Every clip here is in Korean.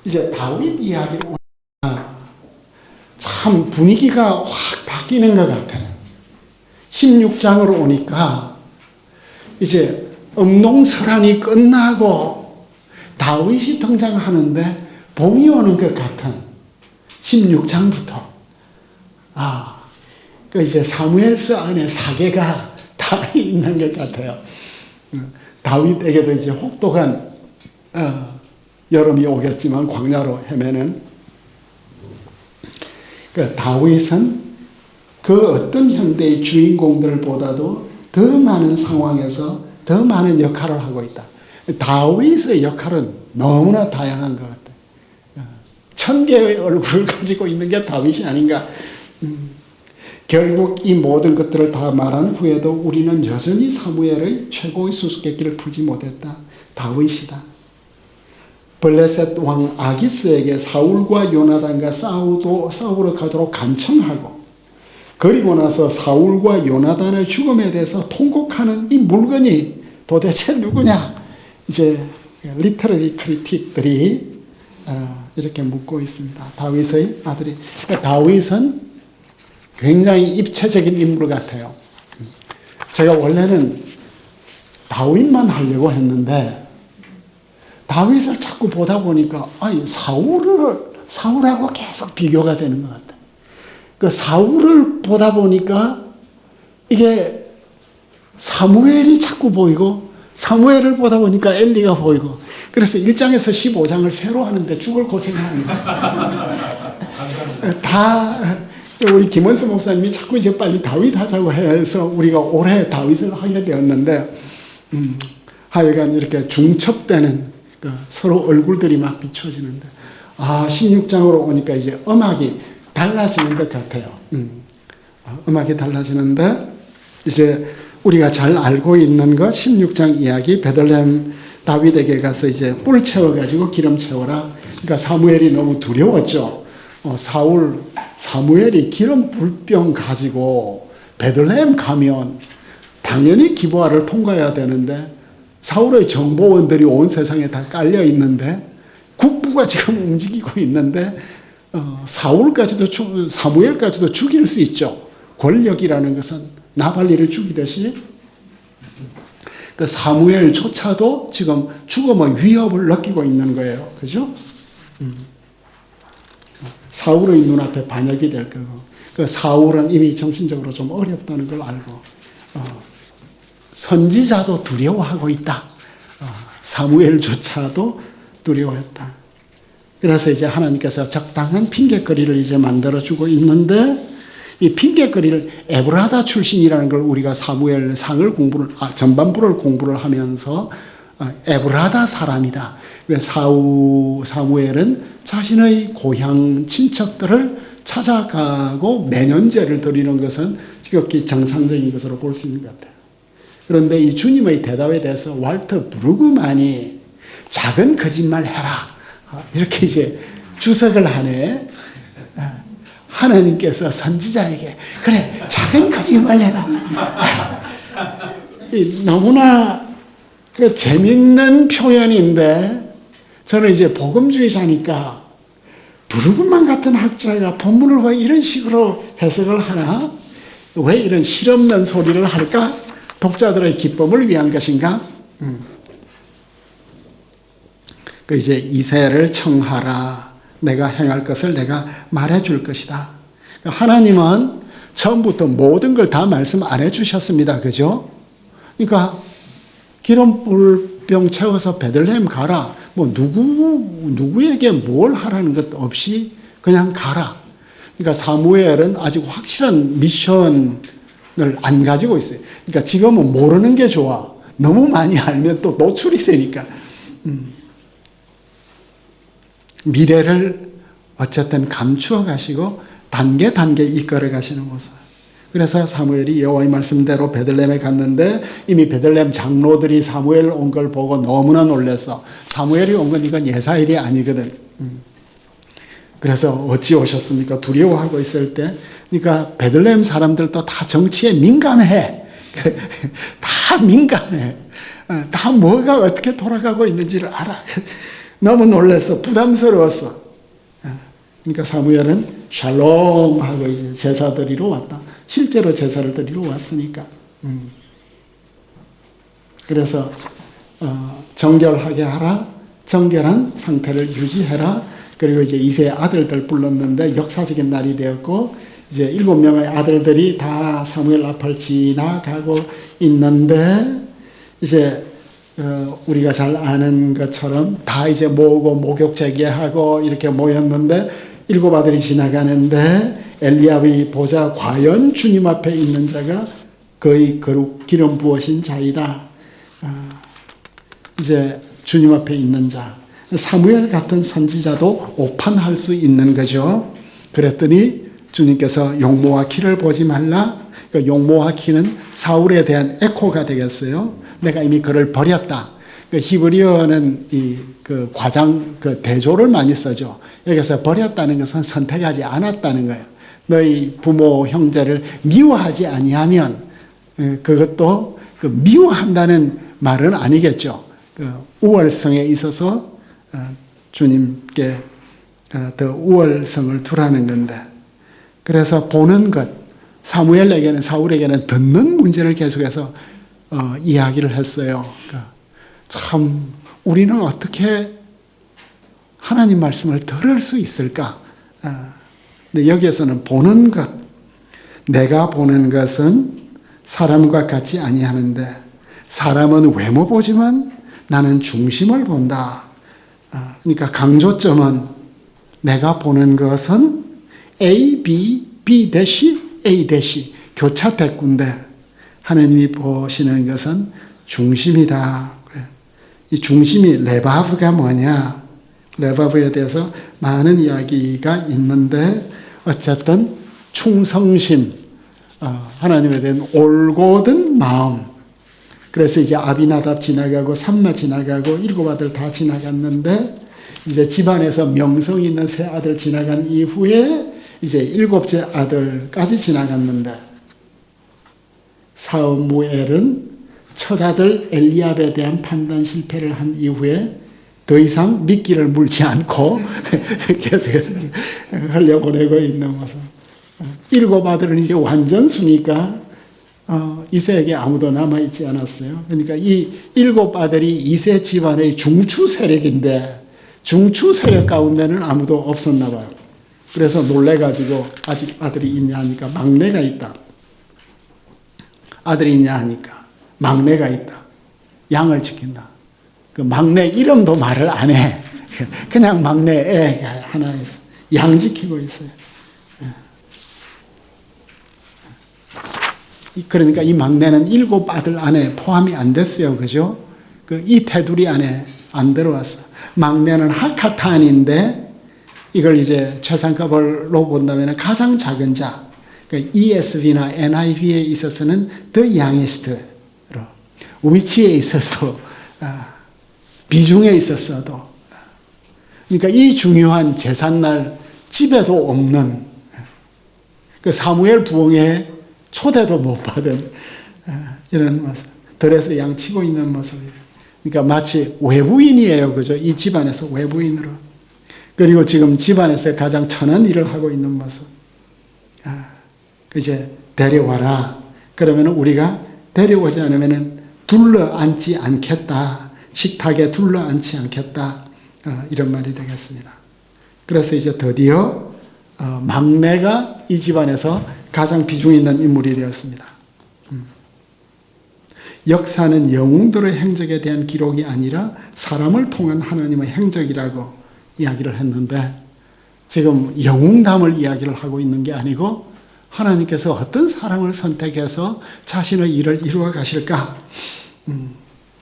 이제 다윗 이야기를 보니까 참 분위기가 확 바뀌는 것 같아요. 16장으로 오니까 이제 음농설환이 끝나고 다윗이 등장하는데 봄이 오는 것 같은 16장부터 그 이제 사무엘서 안에 사계가 다 있는 것 같아요. 다윗에게도 이제 혹독한 여름이 오겠지만 광야로 헤매는 그 다윗은 그 어떤 현대의 주인공들보다도 더 많은 상황에서 더 많은 역할을 하고 있다. 다윗의 역할은 너무나 다양한 것 같아요. 1000개의 얼굴을 가지고 있는 게 다윗이 아닌가. 결국 이 모든 것들을 다 말한 후에도 우리는 여전히 사무엘의 최고의 수수께끼를 풀지 못했다. 다윗이다. 블레셋 왕 아기스에게 사울과 요나단과 싸우러 가도록 간청하고, 그리고 나서 사울과 요나단의 죽음에 대해서 통곡하는 이 물건이 도대체 누구냐? 이제 리터러리 크리틱들이 이렇게 묻고 있습니다. 다윗의 아들이. 다윗은 굉장히 입체적인 인물 같아요. 제가 원래는 다윗만 하려고 했는데 다윗을 자꾸 보다 보니까 사울하고 계속 비교가 되는 것 같아요. 그 사울을 보다 보니까 이게 사무엘이 자꾸 보이고, 사무엘을 보다 보니까 엘리가 보이고, 그래서 1장에서 15장을 새로 하는데 죽을 고생을 합니다. 다 우리 김원수 목사님이 자꾸 이제 빨리 다윗 하자고 해서 우리가 올해 다윗을 하게 되었는데, 하여간 이렇게 중첩되는 서로 얼굴들이 막 비춰지는데, 16장으로 오니까 이제 음악이 달라지는 것 같아요. 음악이 달라지는데, 이제 우리가 잘 알고 있는 것, 16장 이야기, 베들레헴 다윗에게 가서 이제 뿔 채워가지고 기름 채워라. 그러니까 사무엘이 너무 두려웠죠. 사무엘이 기름 불병 가지고 베들레헴 가면 당연히 기브아를 통과해야 되는데, 사울의 정보원들이 온 세상에 다 깔려 있는데, 국부가 지금 움직이고 있는데, 사무엘까지도 죽일 수 있죠. 권력이라는 것은 나발리를 죽이듯이 그 사무엘조차도 지금 죽음의 위협을 느끼고 있는 거예요. 그죠? 사울의 눈앞에 반역이 될 거고, 그 사울은 이미 정신적으로 좀 어렵다는 걸 알고, 선지자도 두려워하고 있다. 사무엘조차도 두려워했다. 그래서 이제 하나님께서 적당한 핑계거리를 이제 만들어주고 있는데, 이 핑계거리를 에브라다 출신이라는 걸 우리가 사무엘상을 전반부를 공부를 하면서 에브라다 사람이다. 그래서 사무엘은 자신의 고향 친척들을 찾아가고 매년제를 드리는 것은 지극히 정상적인 것으로 볼 수 있는 것 같아요. 그런데 이 주님의 대답에 대해서 walter 브루그만이 작은 거짓말 해라, 이렇게 이제 주석을 하네. 하나님께서 선지자에게 그래 작은 거짓말 해라. 너무나 재밌는 표현인데, 저는 이제 복음주의자니까 브루그만 같은 학자가 본문을 왜 이런 식으로 해석을 하나? 왜 이런 실없는 소리를 할까? 독자들의 기쁨을 위한 것인가? 그 이제 이새를 청하라. 내가 행할 것을 내가 말해줄 것이다. 하나님은 처음부터 모든 걸 다 말씀 안 해주셨습니다. 그죠? 그러니까 기름불병 채워서 베들레헴 가라. 뭐 누구에게 뭘 하라는 것 없이 그냥 가라. 그러니까 사무엘은 아직 확실한 미션을 안 가지고 있어요. 그러니까 지금은 모르는 게 좋아. 너무 많이 알면 또 노출이 되니까. 미래를 어쨌든 감추어 가시고 단계 이끌어 가시는 모습. 그래서 사무엘이 여호와의 말씀대로 베들레헴에 갔는데, 이미 베들레헴 장로들이 사무엘 온 걸 보고 너무나 놀라서, 사무엘이 온 건 이건 예사일이 아니거든. 그래서 어찌 오셨습니까? 두려워하고 있을 때, 그러니까 베들레헴 사람들도 다 정치에 민감해. 다 민감해. 다 뭐가 어떻게 돌아가고 있는지를 알아. 너무 놀랐어. 부담스러웠어. 그러니까 사무엘은 샬롬 하고 이제 제사 드리러 왔다. 실제로 제사를 드리러 왔으니까. 그래서 정결하게 하라. 정결한 상태를 유지해라. 그리고 이제 이세 아들들 불렀는데 역사적인 날이 되었고 이제 7명의 아들들이 다 사무엘 앞을 지나가고 있는데 이제 우리가 잘 아는 것처럼 다 이제 모으고 목욕 제기하고 이렇게 모였는데 7 아들이 지나가는데 엘리압이 보자 과연 주님 앞에 있는 자가 거의 거룩 기름 부으신 자이다. 이제 주님 앞에 있는 자. 사무엘 같은 선지자도 오판할 수 있는 거죠. 그랬더니 주님께서 용모와 키를 보지 말라. 그 용모와 키는 사울에 대한 에코가 되겠어요. 내가 이미 그를 버렸다. 그 히브리어는 그 과장, 그 대조를 많이 쓰죠. 여기서 버렸다는 것은 선택하지 않았다는 거예요. 너희 부모, 형제를 미워하지 아니하면 그것도 그 미워한다는 말은 아니겠죠. 그 우월성에 있어서 주님께 더 우월성을 두라는 건데, 그래서 보는 것, 사무엘에게는, 사울에게는 듣는 문제를 계속해서 이야기를 했어요. 그러니까 참 우리는 어떻게 하나님 말씀을 들을 수 있을까? 근데 여기에서는 보는 것, 내가 보는 것은 사람과 같지 아니하는데 사람은 외모 보지만 나는 중심을 본다. 그러니까 강조점은 내가 보는 것은 A, B, B 대시, A 대시 교차 대꾸인데 하나님이 보시는 것은 중심이다. 이 중심이 레바브가 뭐냐? 레바브에 대해서 많은 이야기가 있는데 어쨌든 충성심, 하나님에 대한 올곧은 마음. 그래서 이제 아비나답 지나가고 삼마 지나가고 7 아들 다 지나갔는데 이제 집안에서 명성 있는 세 아들 지나간 이후에 이제 7째 아들까지 지나갔는데 사무엘은 첫 아들 엘리압에 대한 판단 실패를 한 이후에 더 이상 미끼를 물지 않고 계속해서 흘려보내고 있는 모습. 7 아들은 이제 완전 수니까 이세에게 아무도 남아있지 않았어요. 그러니까 이 7 아들이 이세 집안의 중추 세력인데 중추 세력 가운데는 아무도 없었나 봐요. 그래서 놀래가지고 아직 아들이 있냐 하니까 막내가 있다. 아들이 있냐 하니까 막내가 있다. 양을 지킨다. 그 막내 이름도 말을 안 해. 그냥 막내 애가 하나 있어. 양 지키고 있어요. 그러니까 이 막내는 7 아들 안에 포함이 안 됐어요. 그죠? 이 테두리 안에 안 들어왔어. 막내는 하카탄인데 이걸 이제 최상급으로 본다면 가장 작은 자. 그러니까 ESV나 NIV에 있어서는 더 양이스트로 위치에 있어서도 비중에 있었어도 그러니까 이 중요한 제삿날 집에도 없는 그 사무엘 부흥에 초대도 못 받은 이런 모습. 들에서 양치고 있는 모습이에요. 그러니까 마치 외부인이에요. 그죠? 이 집안에서 외부인으로. 그리고 지금 집안에서 가장 천한 일을 하고 있는 모습. 이제 데려와라. 그러면 우리가 데려오지 않으면 둘러앉지 않겠다. 식탁에 둘러앉지 않겠다. 이런 말이 되겠습니다. 그래서 이제 드디어 막내가 이 집안에서 가장 비중 있는 인물이 되었습니다. 역사는 영웅들의 행적에 대한 기록이 아니라 사람을 통한 하나님의 행적이라고 이야기를 했는데 지금 영웅담을 이야기를 하고 있는 게 아니고 하나님께서 어떤 사람을 선택해서 자신의 일을 이루어 가실까?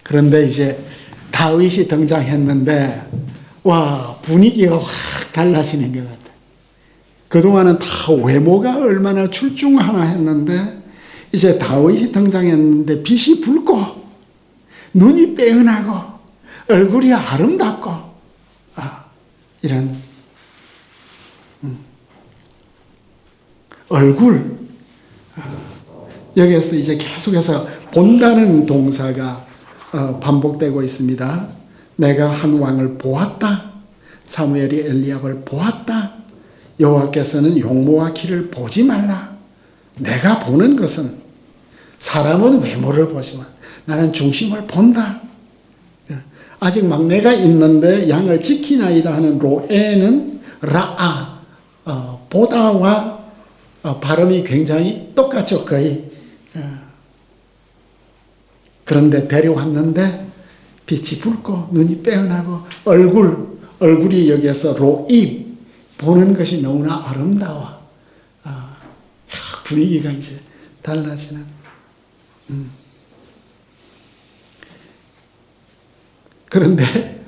그런데 이제 다윗이 등장했는데 와 분위기가 확 달라지는 것 같아요. 그동안은 다 외모가 얼마나 출중하나 했는데 이제 다윗이 등장했는데 빛이 붉고 눈이 빼은하고 얼굴이 아름답고 이런 얼굴 여기에서 이제 계속해서 본다는 동사가 반복되고 있습니다. 내가 한 왕을 보았다. 사무엘이 엘리압을 보았다. 여호와께서는 용모와 키를 보지 말라. 내가 보는 것은 사람은 외모를 보지만 나는 중심을 본다. 아직 막내가 있는데 양을 지키나이다 하는 로에는 라아, 보다와 발음이 굉장히 똑같죠. 거의. 그런데 데려왔는데 빛이 붉고 눈이 빼어나고 얼굴이 여기에서 로이, 보는 것이 너무나 아름다워. 분위기가 이제 달라지는. 그런데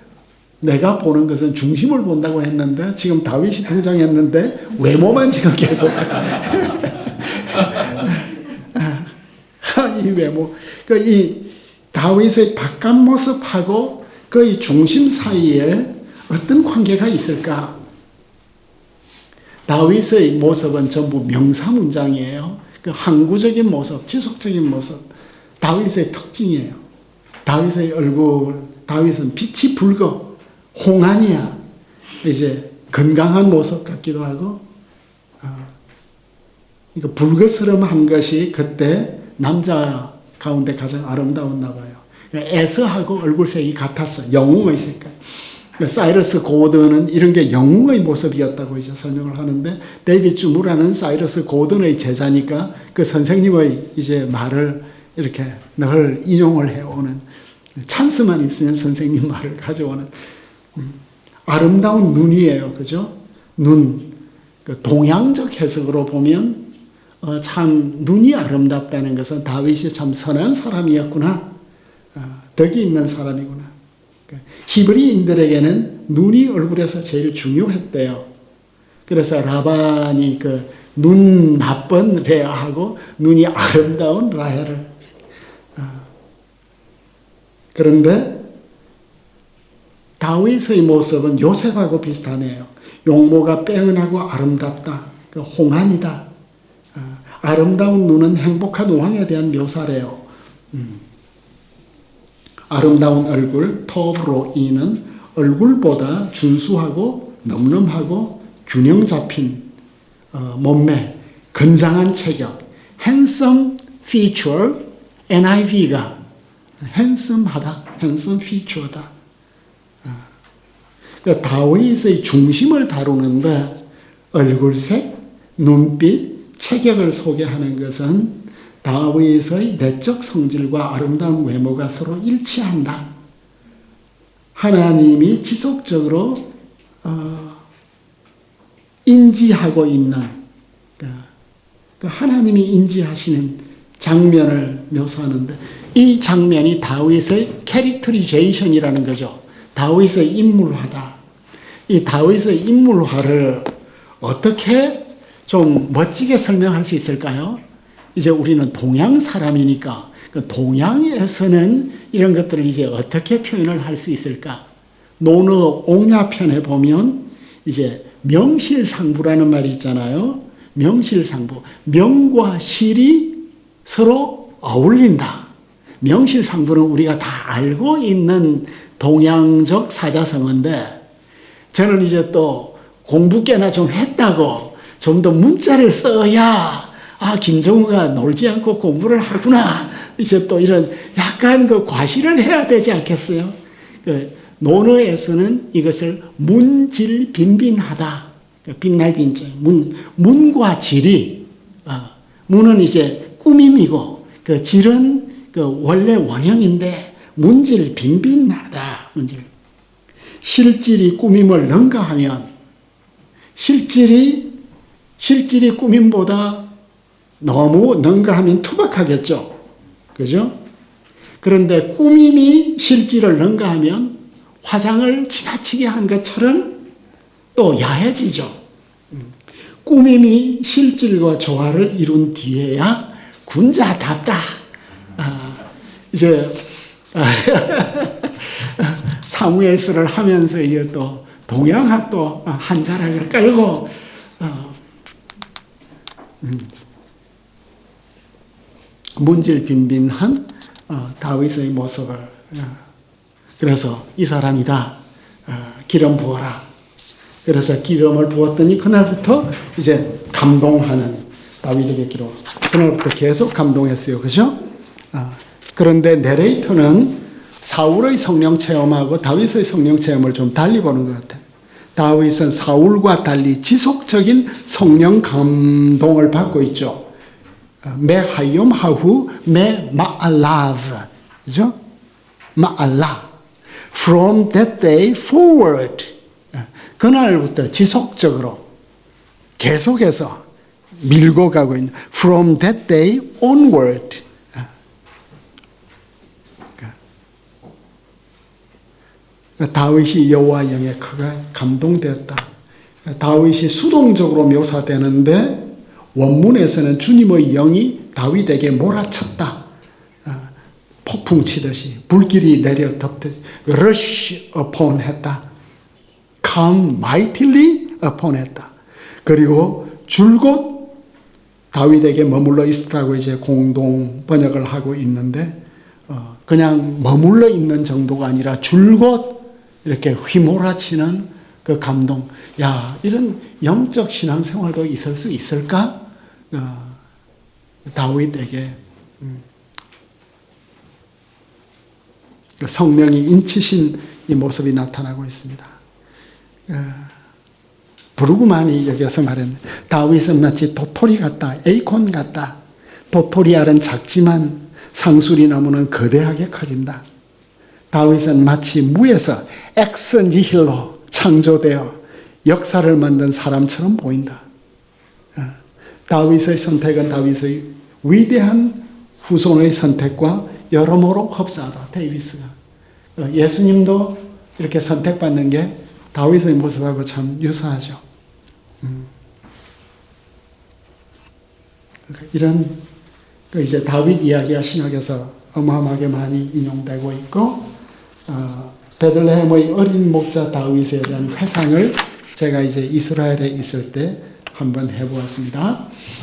내가 보는 것은 중심을 본다고 했는데 지금 다윗이 등장했는데 외모만 지금 계속 이 외모, 이 다윗의 바깥 모습하고 그 중심 사이에 어떤 관계가 있을까? 다윗의 모습은 전부 명사문장이에요. 그 항구적인 모습, 지속적인 모습, 다윗의 특징이에요. 다윗의 얼굴, 다윗은 빛이 붉어, 홍안이야. 이제 건강한 모습 같기도 하고, 그러니까 붉으스름한 것이 그때 남자 가운데 가장 아름다웠나 봐요. 에서하고 얼굴색이 같았어. 영웅의 색깔. 사이러스 고든은 이런 게 영웅의 모습이었다고 이제 설명을 하는데, 데이빗 주무라는 사이러스 고든의 제자니까 그 선생님의 이제 말을 이렇게 늘 인용을 해오는, 찬스만 있으면 선생님 말을 가져오는 아름다운 눈이에요. 그죠? 눈. 그 동양적 해석으로 보면 참 눈이 아름답다는 것은 다윗이 참 선한 사람이었구나. 덕이 있는 사람이구나. 히브리인들에게는 눈이 얼굴에서 제일 중요했대요. 그래서 라반이 그 눈 나쁜 레아하고 눈이 아름다운 라헬을. 그런데 다윗의 모습은 요셉하고 비슷하네요. 용모가 빼어나고 아름답다. 그 홍안이다. 아름다운 눈은 행복한 왕에 대한 묘사래요. 아름다운 얼굴, 터브로이는 얼굴보다 준수하고 늠름하고 균형 잡힌 몸매, 건장한 체격, handsome feature, NIV가 handsome하다, handsome feature다. 그러니까 다윗의 중심을 다루는데 얼굴색, 눈빛, 체격을 소개하는 것은 다윗의 내적 성질과 아름다운 외모가 서로 일치한다. 하나님이 지속적으로 인지하고 있는, 하나님이 인지하시는 장면을 묘사하는데, 이 장면이 다윗의 캐릭터리제이션이라는 거죠. 다윗의 인물화다. 이 다윗의 인물화를 어떻게 좀 멋지게 설명할 수 있을까요? 이제 우리는 동양 사람이니까 그 동양에서는 이런 것들을 이제 어떻게 표현을 할 수 있을까? 논어 옥야편에 보면 이제 명실상부라는 말이 있잖아요. 명실상부. 명과 실이 서로 어울린다. 명실상부는 우리가 다 알고 있는 동양적 사자성어인데, 저는 이제 또 공부 꽤나 좀 했다고 좀 더 문자를 써야 김정우가 놀지 않고 공부를 하구나. 이제 또 이런 약간 그 과시를 해야 되지 않겠어요? 논어에서는 이것을 문질빈빈하다. 빛날 빈자. 문과 질이, 문은 이제 꾸밈이고, 그 질은 그 원래 원형인데, 문질빈빈하다. 실질이 꾸밈을 능가하면, 실질이 꾸밈보다 너무 능가하면 투박하겠죠. 그죠? 그런데 꾸밈이 실질을 능가하면 화장을 지나치게 한 것처럼 또 야해지죠. 꾸밈이 실질과 조화를 이룬 뒤에야 군자답다. 이제 사무엘서를 하면서 이게 또 동양학도 한 자락을 깔고 문질빈빈한 다윗의 모습을 그래서 이 사람이다. 기름 부어라. 그래서 기름을 부었더니 그날부터 이제 감동하는 다윗에게 기록. 그날부터 계속 감동했어요. 그죠? 그런데 내레이터는 사울의 성령 체험하고 다윗의 성령 체험을 좀 달리 보는 것 같아요. 다윗은 사울과 달리 지속적인 성령 감동을 받고 있죠. 매 하욤 하후 매 마알라브. 그죠? 마알라. From that day forward. 그날부터 지속적으로 계속해서 밀고 가고 있는 From that day onward. 다윗이 여호와 영에 크게 감동되었다. 다윗이 수동적으로 묘사되는데 원문에서는 주님의 영이 다윗에게 몰아쳤다. 폭풍 치듯이 불길이 내려 덮듯이 rush upon 했다. come mightily upon 했다. 그리고 줄곧 다윗에게 머물러 있었다고 이제 공동 번역을 하고 있는데 그냥 머물러 있는 정도가 아니라 줄곧 이렇게 휘몰아치는 그 감동. 야, 이런 영적 신앙생활도 있을 수 있을까? 다윗에게 성령이 인치신 이 모습이 나타나고 있습니다. 브루그만이 여기서 말했는데 다윗은 마치 도토리 같다. 에이콘 같다. 도토리 알은 작지만 상수리 나무는 거대하게 커진다. 다윗은 마치 무에서 엑스 니힐로 창조되어 역사를 만든 사람처럼 보인다. 다윗의 선택은 다윗의 위대한 후손의 선택과 여러모로 흡사하다. 데이비스가. 예수님도 이렇게 선택받는 게 다윗의 모습하고 참 유사하죠. 이런 이제 다윗 이야기가 신약에서 어마어마하게 많이 인용되고 있고 베들레헴의 어린 목자 다윗에 대한 회상을 제가 이제 이스라엘에 있을 때 한번 해보았습니다.